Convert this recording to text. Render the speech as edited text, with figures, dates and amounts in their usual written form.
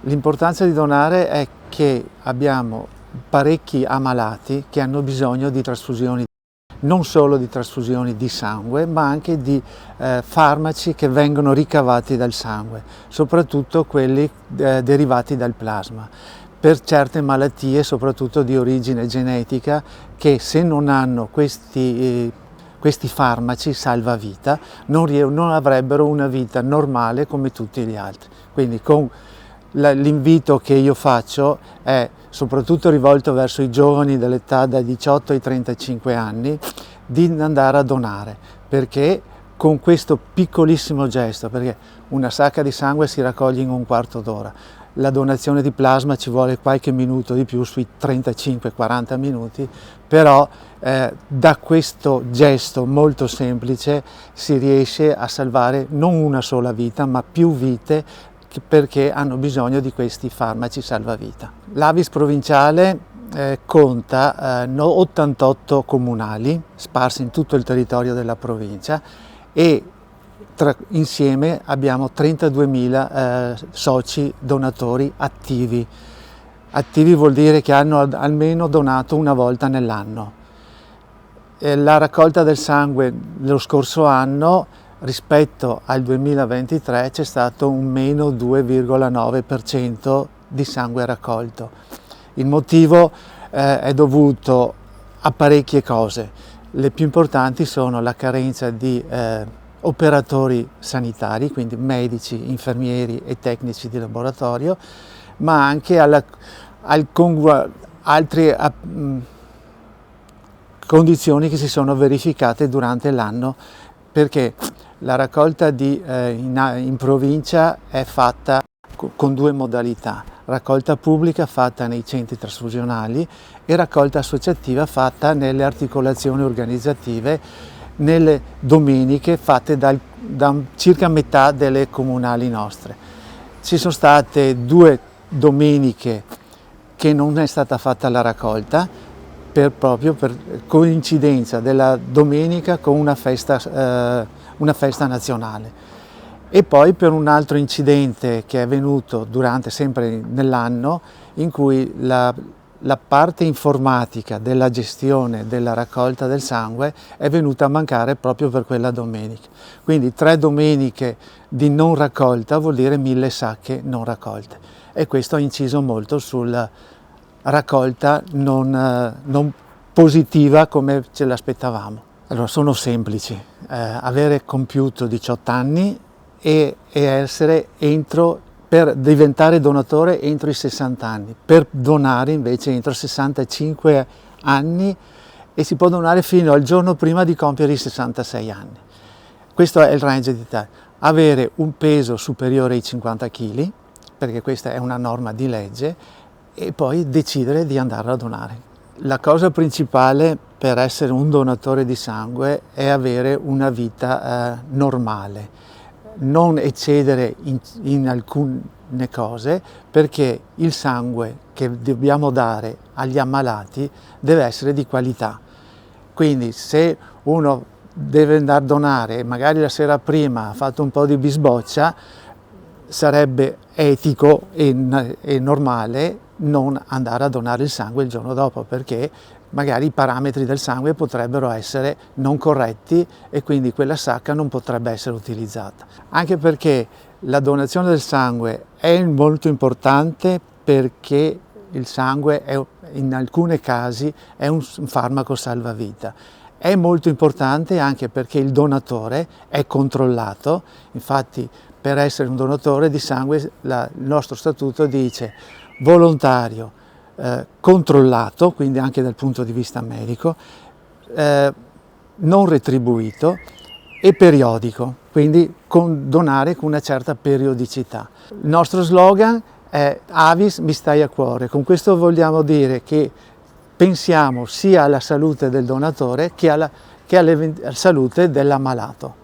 L'importanza di donare è che abbiamo parecchi ammalati che hanno bisogno di trasfusioni, non solo di trasfusioni di sangue, ma anche di farmaci che vengono ricavati dal sangue, soprattutto quelli derivati dal plasma, per certe malattie, soprattutto di origine genetica, che se non hanno questi farmaci salvavita non avrebbero una vita normale come tutti gli altri. Quindi l'invito che io faccio è soprattutto rivolto verso i giovani dell'età da 18 ai 35 anni di andare a donare, perché con questo piccolissimo gesto, perché una sacca di sangue si raccoglie in un quarto d'ora, la donazione di plasma ci vuole qualche minuto di più, sui 35-40 minuti, però da questo gesto molto semplice si riesce a salvare non una sola vita, ma più vite, perché hanno bisogno di questi farmaci salvavita. L'Avis provinciale conta 88 comunali sparsi in tutto il territorio della provincia e insieme abbiamo 32.000 soci donatori attivi. Attivi vuol dire che hanno almeno donato una volta nell'anno. La raccolta del sangue lo scorso anno rispetto al 2023 c'è stato un meno 2,9% di sangue raccolto. Il motivo è dovuto a parecchie cose. Le più importanti sono la carenza di operatori sanitari, quindi medici, infermieri e tecnici di laboratorio, ma anche altre condizioni che si sono verificate durante l'anno, perché la raccolta in provincia è fatta con due modalità: raccolta pubblica fatta nei centri trasfusionali e raccolta associativa fatta nelle articolazioni organizzative nelle domeniche fatte da circa metà delle comunali nostre. Ci sono state 2 domeniche che non è stata fatta la raccolta proprio per coincidenza della domenica con una festa nazionale, e poi per un altro incidente che è venuto sempre nell'anno, in cui la parte informatica della gestione della raccolta del sangue è venuta a mancare proprio per quella domenica. Quindi 3 domeniche di non raccolta vuol dire 1000 sacche non raccolte, e questo ha inciso molto sulla raccolta non positiva come ce l'aspettavamo. Allora, sono semplici: avere compiuto 18 anni e essere per diventare donatore entro i 60 anni, per donare invece entro i 65 anni, e si può donare fino al giorno prima di compiere i 66 anni. Questo è il range di età. Avere un peso superiore ai 50 kg, perché questa è una norma di legge, e poi decidere di andare a donare. La cosa principale per essere un donatore di sangue è avere una vita normale, non eccedere in alcune cose, perché il sangue che dobbiamo dare agli ammalati deve essere di qualità. Quindi se uno deve andare a donare, magari la sera prima ha fatto un po' di bisboccia, sarebbe etico e normale non andare a donare il sangue il giorno dopo, perché magari i parametri del sangue potrebbero essere non corretti e quindi quella sacca non potrebbe essere utilizzata. Anche perché la donazione del sangue è molto importante, perché il sangue in alcuni casi è un farmaco salvavita. È molto importante anche perché il donatore è controllato. Infatti, per essere un donatore di sangue il nostro statuto dice volontario, controllato, quindi anche dal punto di vista medico, non retribuito e periodico, quindi donare con una certa periodicità. Il nostro slogan è Avis mi stai a cuore. Con questo vogliamo dire che pensiamo sia alla salute del donatore che alla salute dell'ammalato.